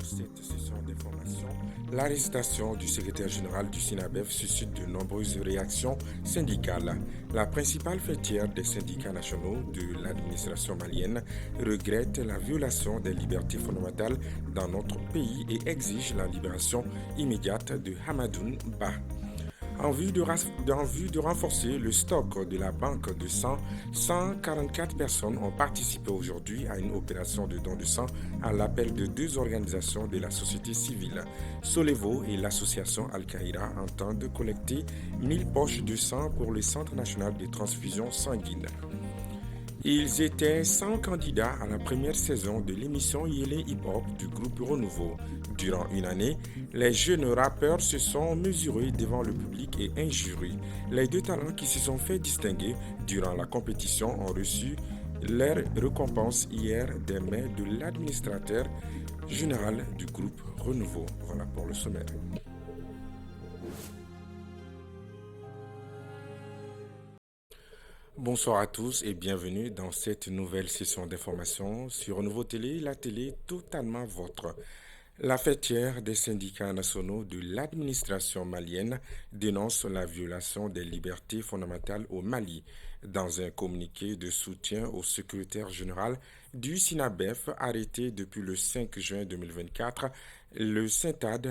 cette session d'information, l'arrestation du secrétaire général du SINABEF suscite de nombreuses réactions syndicales. La principale fêtière des syndicats nationaux de l'administration malienne regrette la violation des libertés fondamentales dans notre pays et exige la libération immédiate de Hamadoun Ba. En vue de renforcer le stock de la banque de sang, 144 personnes ont participé aujourd'hui à une opération de don de sang à l'appel de deux organisations de la société civile. Solevo et l'association Al-Qaïda entendent collecter 1000 poches de sang pour le Centre national de transfusion sanguine. Ils étaient 100 candidats à la première saison de l'émission Yélé Hip Hop du groupe Renouveau. Durant une année, les jeunes rappeurs se sont mesurés devant le public et injurés. Les deux talents qui se sont fait distinguer durant la compétition ont reçu leur récompense hier des mains de l'administrateur général du groupe Renouveau. Voilà pour le sommaire. Bonsoir à tous et bienvenue dans cette nouvelle session d'information sur Renouveau Télé, la télé totalement vôtre. La fêtière des syndicats nationaux de l'administration malienne dénonce la violation des libertés fondamentales au Mali. Dans un communiqué de soutien au secrétaire général du SINABEF arrêté depuis le 5 juin 2024, le SINTAD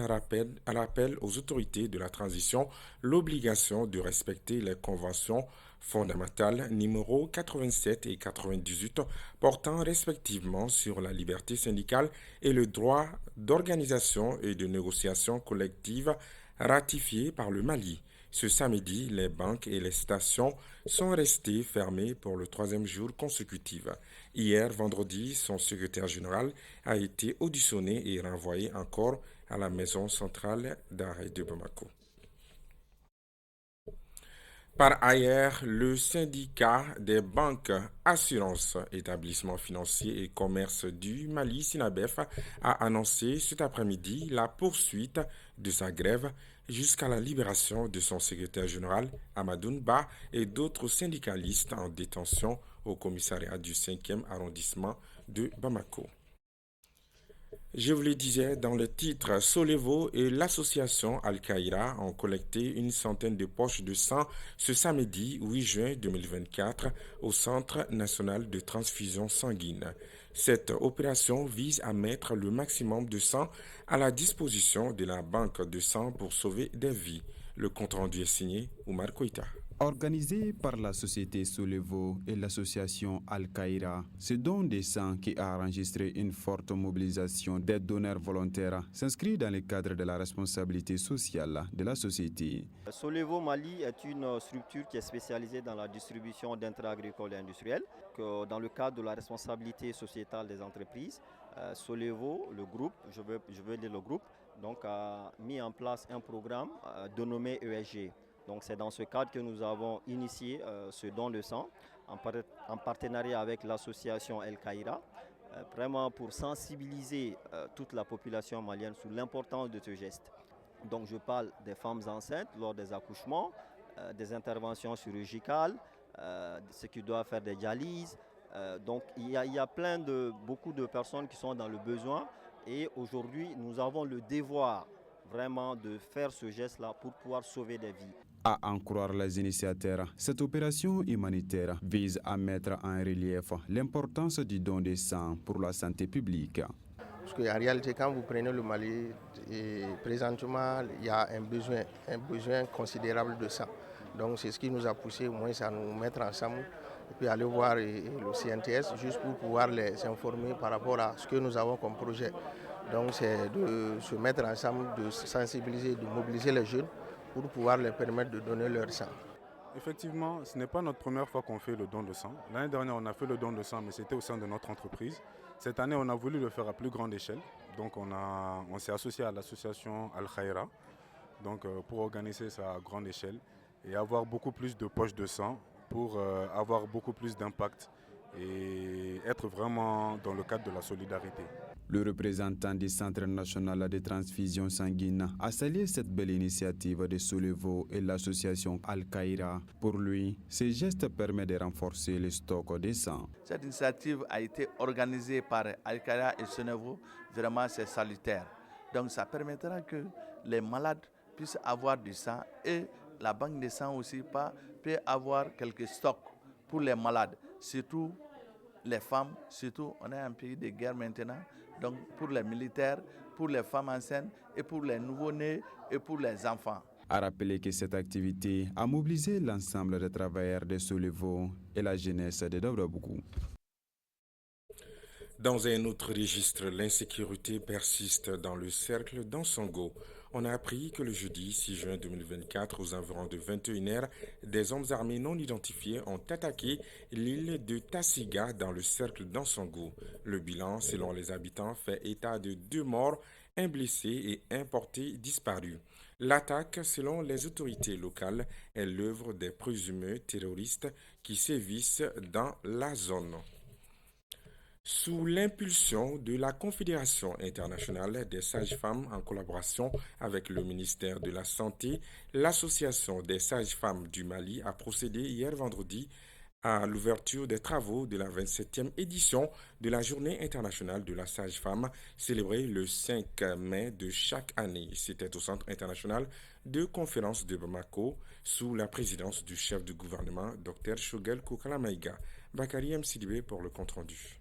rappelle aux autorités de la transition l'obligation de respecter les conventions fondamentales numéro 87 et 98 portant respectivement sur la liberté syndicale et le droit d'organisation et de négociation collective ratifiées par le Mali. Ce samedi, les banques et les stations sont restées fermées pour le troisième jour consécutif. Hier, vendredi, son secrétaire général a été auditionné et renvoyé encore à la maison centrale d'arrêt de Bamako. Par ailleurs, le syndicat des banques, assurances, établissements financiers et commerce du Mali, SINABEF, a annoncé cet après-midi la poursuite de sa grève jusqu'à la libération de son secrétaire général, Hamadoun Ba, et d'autres syndicalistes en détention au commissariat du 5e arrondissement de Bamako. Je vous le disais dans le titre, Solevo et l'association Al-Qaïda ont collecté une centaine de poches de sang ce samedi 8 juin 2024 au Centre national de transfusion sanguine. Cette opération vise à mettre le maximum de sang à la disposition de la banque de sang pour sauver des vies. Le compte-rendu est signé Oumar Koïta. Organisé par la société Solevo et l'association Al-Qaïda, ce don de sang qui a enregistré une forte mobilisation des donneurs volontaires s'inscrit dans le cadre de la responsabilité sociale de la société. Solevo Mali est une structure qui est spécialisée dans la distribution d'intrants agricoles et industriels. Dans le cadre de la responsabilité sociétale des entreprises, Solevo, le groupe, je veux dire le groupe, donc, a mis en place un programme dénommé ESG. Donc c'est dans ce cadre que nous avons initié ce don de sang en partenariat avec l'association El Qaïda, vraiment pour sensibiliser toute la population malienne sur l'importance de ce geste. Donc je parle des femmes enceintes lors des accouchements, des interventions chirurgicales, ceux qui doivent faire des dialyses. Donc il y a beaucoup de personnes qui sont dans le besoin et aujourd'hui nous avons le devoir vraiment de faire ce geste-là pour pouvoir sauver des vies. À en croire les initiateurs, cette opération humanitaire vise à mettre en relief l'importance du don de sang pour la santé publique. Parce qu'en réalité, quand vous prenez le Mali, présentement, il y a un besoin considérable de sang. Donc c'est ce qui nous a poussé au moins à nous mettre ensemble et puis aller voir le CNTS juste pour pouvoir les informer par rapport à ce que nous avons comme projet. Donc c'est de se mettre ensemble, de sensibiliser, de mobiliser les jeunes pour pouvoir leur permettre de donner leur sang. Effectivement, ce n'est pas notre première fois qu'on fait le don de sang. L'année dernière, on a fait le don de sang, mais c'était au sein de notre entreprise. Cette année, on a voulu le faire à plus grande échelle. Donc, on s'est associé à l'association Al-Khaïra pour organiser ça à grande échelle et avoir beaucoup plus de poches de sang pour avoir beaucoup plus d'impact et être vraiment dans le cadre de la solidarité. Le représentant du Centre national de transfusion sanguine a salué cette belle initiative de Solevo et l'association Al-Qaïra. Pour lui, ce geste permet de renforcer le stock de sang. Cette initiative a été organisée par Al-Qaïra et Solevo. Vraiment, c'est salutaire. Donc, ça permettra que les malades puissent avoir du sang et la banque de sang aussi peut avoir quelques stocks pour les malades, surtout les femmes, surtout on est un pays de guerre maintenant. Donc pour les militaires, pour les femmes enceintes et pour les nouveau-nés et pour les enfants. A rappeler que cette activité a mobilisé l'ensemble des travailleurs de Solevo et la jeunesse de Daoudabougou. Dans un autre registre, l'insécurité persiste dans le cercle d'Ansongo. On a appris que le jeudi 6 juin 2024, aux environs de 21h, des hommes armés non identifiés ont attaqué l'île de Tassiga dans le cercle d'Ansongo. Le bilan, selon les habitants, fait état de 2 morts, un blessé et un porté disparu. L'attaque, selon les autorités locales, est l'œuvre des présumés terroristes qui sévissent dans la zone. Sous l'impulsion de la Confédération internationale des sages-femmes en collaboration avec le ministère de la Santé, l'Association des sages-femmes du Mali a procédé hier vendredi à l'ouverture des travaux de la 27e édition de la Journée internationale de la sage-femme, célébrée le 5 mai de chaque année. C'était au Centre international de conférence de Bamako, sous la présidence du chef du gouvernement, Dr Shogel Kokalamaïga. Bakari M. Sidibé pour le compte-rendu.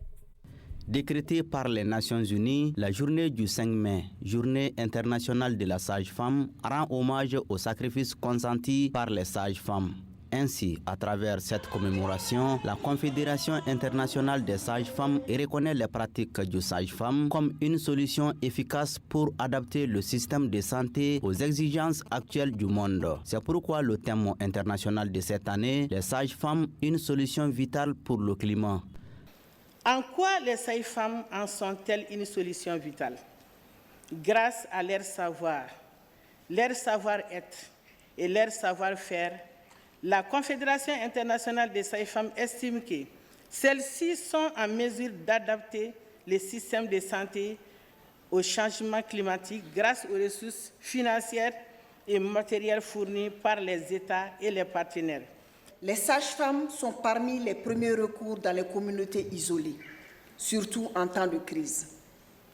Décrétée par les Nations Unies, la journée du 5 mai, journée internationale de la sage-femme, rend hommage aux sacrifices consentis par les sages-femmes. Ainsi, à travers cette commémoration, la Confédération internationale des sages-femmes reconnaît les pratiques du sage-femme comme une solution efficace pour adapter le système de santé aux exigences actuelles du monde. C'est pourquoi le thème international de cette année, les sages-femmes, une solution vitale pour le climat. En quoi les sages-femmes en sont-elles une solution vitale? Grâce à leur savoir-être et leur savoir-faire, la Confédération internationale des sages-femmes estime que celles-ci sont en mesure d'adapter les systèmes de santé au changement climatique grâce aux ressources financières et matérielles fournies par les États et les partenaires. Les sages-femmes sont parmi les premiers recours dans les communautés isolées, surtout en temps de crise.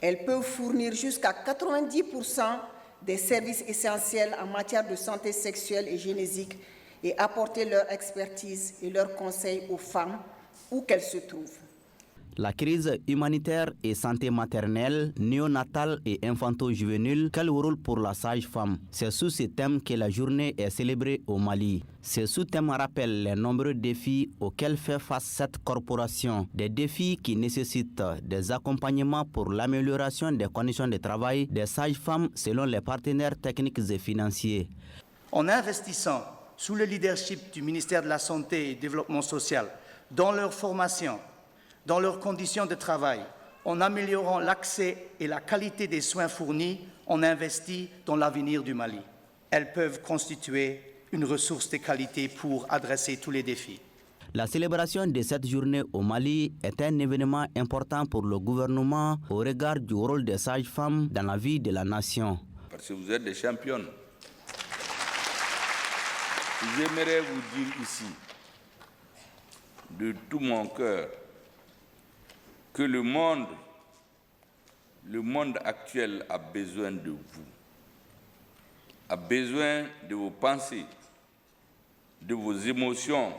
Elles peuvent fournir jusqu'à 90% des services essentiels en matière de santé sexuelle et génésique et apporter leur expertise et leurs conseils aux femmes où qu'elles se trouvent. La crise humanitaire et santé maternelle, néonatale et infanto-juvénile, quel rôle pour la sage-femme? C'est sous ce thème que la journée est célébrée au Mali. Ce sous-thème rappelle les nombreux défis auxquels fait face cette corporation. Des défis qui nécessitent des accompagnements pour l'amélioration des conditions de travail des sages-femmes selon les partenaires techniques et financiers. En investissant sous le leadership du ministère de la Santé et du Développement social dans leur formation, dans leurs conditions de travail, en améliorant l'accès et la qualité des soins fournis, on investit dans l'avenir du Mali. Elles peuvent constituer une ressource de qualité pour adresser tous les défis. La célébration de cette journée au Mali est un événement important pour le gouvernement au regard du rôle des sages-femmes dans la vie de la nation. Parce que vous êtes des championnes. J'aimerais vous dire ici, de tout mon cœur, que le monde actuel a besoin de vous, a besoin de vos pensées, de vos émotions,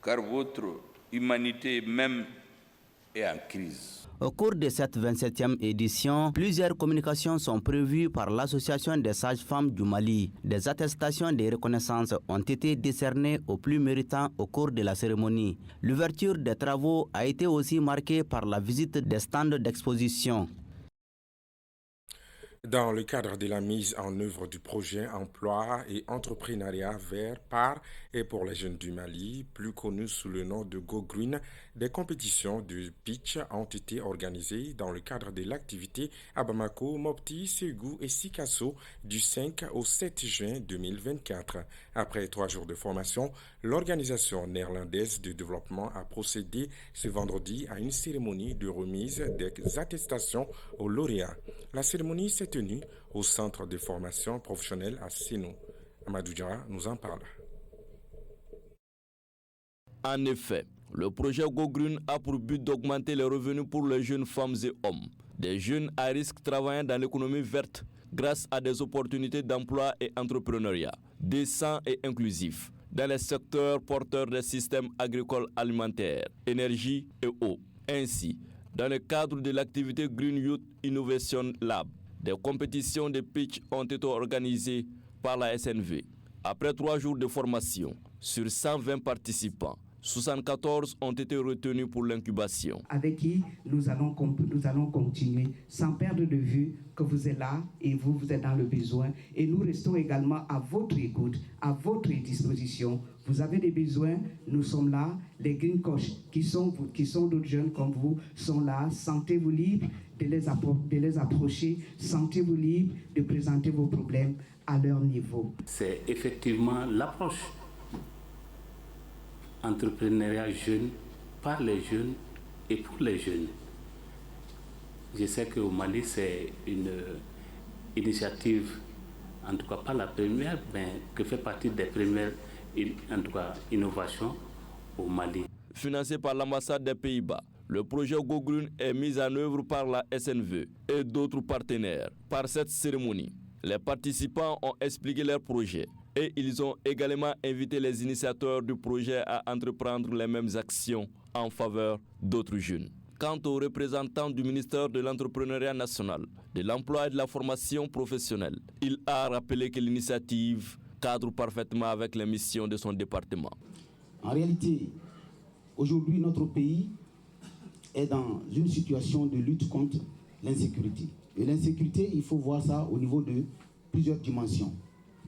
car votre humanité même est en crise. Au cours de cette 27e édition, plusieurs communications sont prévues par l'Association des sages-femmes du Mali. Des attestations de reconnaissance ont été décernées aux plus méritants au cours de la cérémonie. L'ouverture des travaux a été aussi marquée par la visite des stands d'exposition. Dans le cadre de la mise en œuvre du projet Emploi et Entrepreneuriat vert par et pour les jeunes du Mali, plus connu sous le nom de Go Green, des compétitions de pitch ont été organisées dans le cadre de l'activité à Bamako, Mopti, Ségou et Sikasso du 5 au 7 juin 2024. Après 3 jours de formation, l'organisation néerlandaise de développement a procédé ce vendredi à une cérémonie de remise des attestations aux lauréats. La cérémonie s'est tenue au centre de formation professionnelle à Sénou. Amadou Diarra nous en parle. En effet, le projet Go Green a pour but d'augmenter les revenus pour les jeunes femmes et hommes, des jeunes à risque travaillant dans l'économie verte grâce à des opportunités d'emploi et entrepreneuriat décents et inclusifs dans les secteurs porteurs des systèmes agricoles alimentaires, énergie et eau. Ainsi, dans le cadre de l'activité Green Youth Innovation Lab, des compétitions de pitch ont été organisées par la SNV. Après 3 jours de formation, sur 120 participants, 74 ont été retenus pour l'incubation. Avec qui nous allons continuer sans perdre de vue que vous êtes là et vous êtes dans le besoin. Et nous restons également à votre écoute, à votre disposition. Vous avez des besoins, nous sommes là. Les Green Coach qui sont d'autres jeunes comme vous sont là. Sentez-vous libre de les approcher. Sentez-vous libre de présenter vos problèmes à leur niveau. C'est effectivement l'approche entrepreneuriat jeune, par les jeunes et pour les jeunes. Je sais qu'au Mali, c'est une initiative, en tout cas pas la première, mais que fait partie des premières en tout cas, innovations au Mali. Financé par l'ambassade des Pays-Bas, le projet Go Green est mis en œuvre par la SNV et d'autres partenaires. Par cette cérémonie, les participants ont expliqué leur projet et ils ont également invité les initiateurs du projet à entreprendre les mêmes actions en faveur d'autres jeunes. Quant aux représentants du ministère de l'Entrepreneuriat national, de l'emploi et de la formation professionnelle, il a rappelé que l'initiative cadre parfaitement avec les missions de son département. En réalité, aujourd'hui, notre pays est dans une situation de lutte contre l'insécurité. Et l'insécurité, il faut voir ça au niveau de plusieurs dimensions.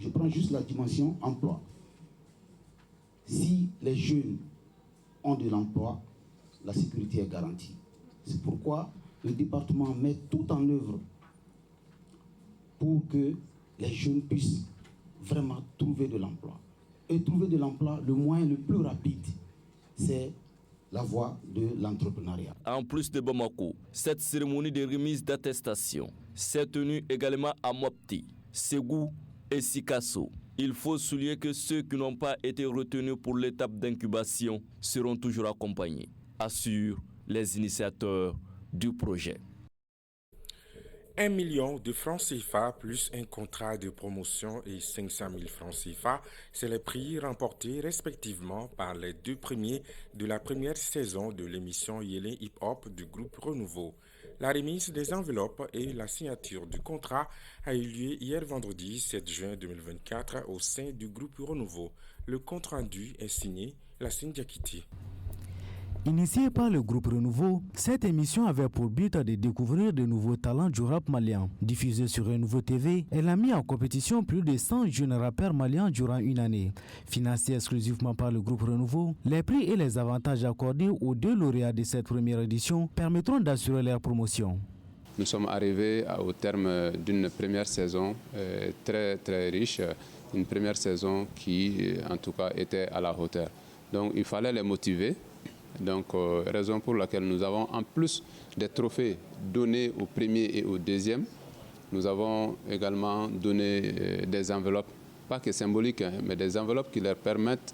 Je prends juste la dimension emploi. Si les jeunes ont de l'emploi, la sécurité est garantie. C'est pourquoi le département met tout en œuvre pour que les jeunes puissent vraiment trouver de l'emploi. Et trouver de l'emploi, le moyen le plus rapide, c'est la voie de l'entrepreneuriat. En plus de Bamako, cette cérémonie de remise d'attestation s'est tenue également à Mopti, Ségou et Sikasso. Il faut souligner que ceux qui n'ont pas été retenus pour l'étape d'incubation seront toujours accompagnés, assurent les initiateurs du projet. 1 million de francs CFA plus un contrat de promotion et 500 000 francs CFA, c'est les prix remportés respectivement par les 2 premiers de la première saison de l'émission Yélé Hip Hop du groupe Renouveau. La remise des enveloppes et la signature du contrat a eu lieu hier vendredi 7 juin 2024 au sein du groupe Renouveau. Le compte rendu est signé Lassine Diakité. Initiée par le groupe Renouveau, cette émission avait pour but de découvrir de nouveaux talents du rap malien. Diffusée sur Renouveau TV, elle a mis en compétition plus de 100 jeunes rappeurs maliens durant une année. Financée exclusivement par le groupe Renouveau, les prix et les avantages accordés aux 2 lauréats de cette première édition permettront d'assurer leur promotion. Nous sommes arrivés au terme d'une première saison très très riche, une première saison qui en tout cas était à la hauteur. Donc il fallait les motiver. Donc, raison pour laquelle nous avons, en plus des trophées donnés au premier et au deuxième, nous avons également donné des enveloppes, pas que symboliques, mais des enveloppes qui leur permettent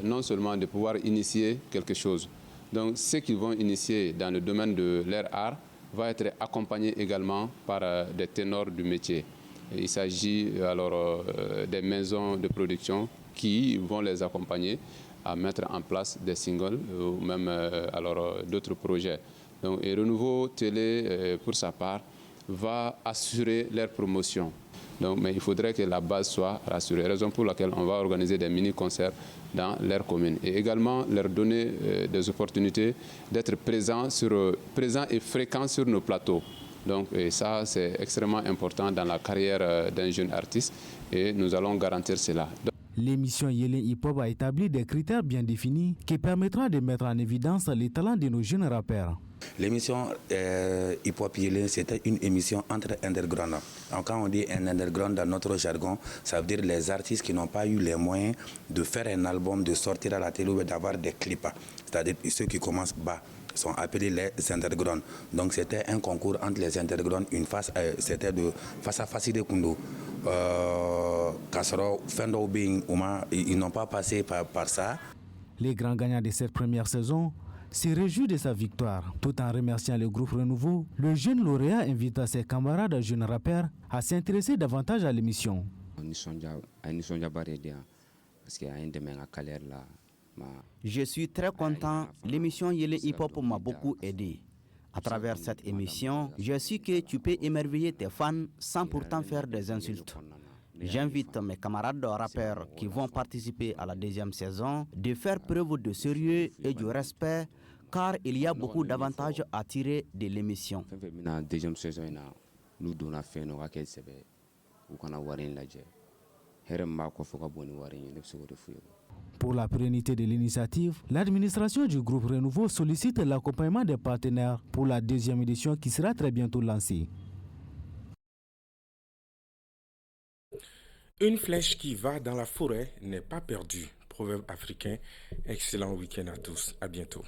non seulement de pouvoir initier quelque chose. Donc, ceux qui vont initier dans le domaine de leur art vont être accompagnés également par des ténors du métier. Il s'agit alors des maisons de production qui vont les accompagner à mettre en place des singles ou même d'autres projets. Donc, et Renouveau Télé, pour sa part, va assurer leur promotion. Donc, mais il faudrait que la base soit rassurée, raison pour laquelle on va organiser des mini-concerts dans leur commune et également leur donner des opportunités d'être présents et fréquents sur nos plateaux. Donc ça, c'est extrêmement important dans la carrière d'un jeune artiste et nous allons garantir cela. L'émission Yélin Hip Hop a établi des critères bien définis qui permettront de mettre en évidence les talents de nos jeunes rappeurs. L'émission Hip Hop Yélin, c'était une émission entre underground. Donc quand on dit un underground dans notre jargon, ça veut dire les artistes qui n'ont pas eu les moyens de faire un album, de sortir à la télé ou d'avoir des clips. C'est-à-dire ceux qui commencent bas sont appelés les underground. Donc c'était un concours entre les underground, c'était de face à face de Kundo. Ils n'ont pas passé par ça. Les grands gagnants de cette première saison se réjouissent de sa victoire. Tout en remerciant le groupe Renouveau, le jeune lauréat invite ses camarades jeunes rappeurs à s'intéresser davantage à l'émission. Je suis très content. L'émission Yélin Hip Hop m'a beaucoup aidé. À travers cette émission, je su que tu peux émerveiller tes fans sans pourtant faire des insultes. J'invite mes camarades rappeurs qui vont participer à la deuxième saison de faire preuve de sérieux et du respect, car il y a beaucoup d'avantages à tirer de l'émission. Pour la pérennité de l'initiative, l'administration du groupe Renouveau sollicite l'accompagnement des partenaires pour la deuxième édition qui sera très bientôt lancée. Une flèche qui va dans la forêt n'est pas perdue. Proverbe africain. Excellent week-end à tous. À bientôt.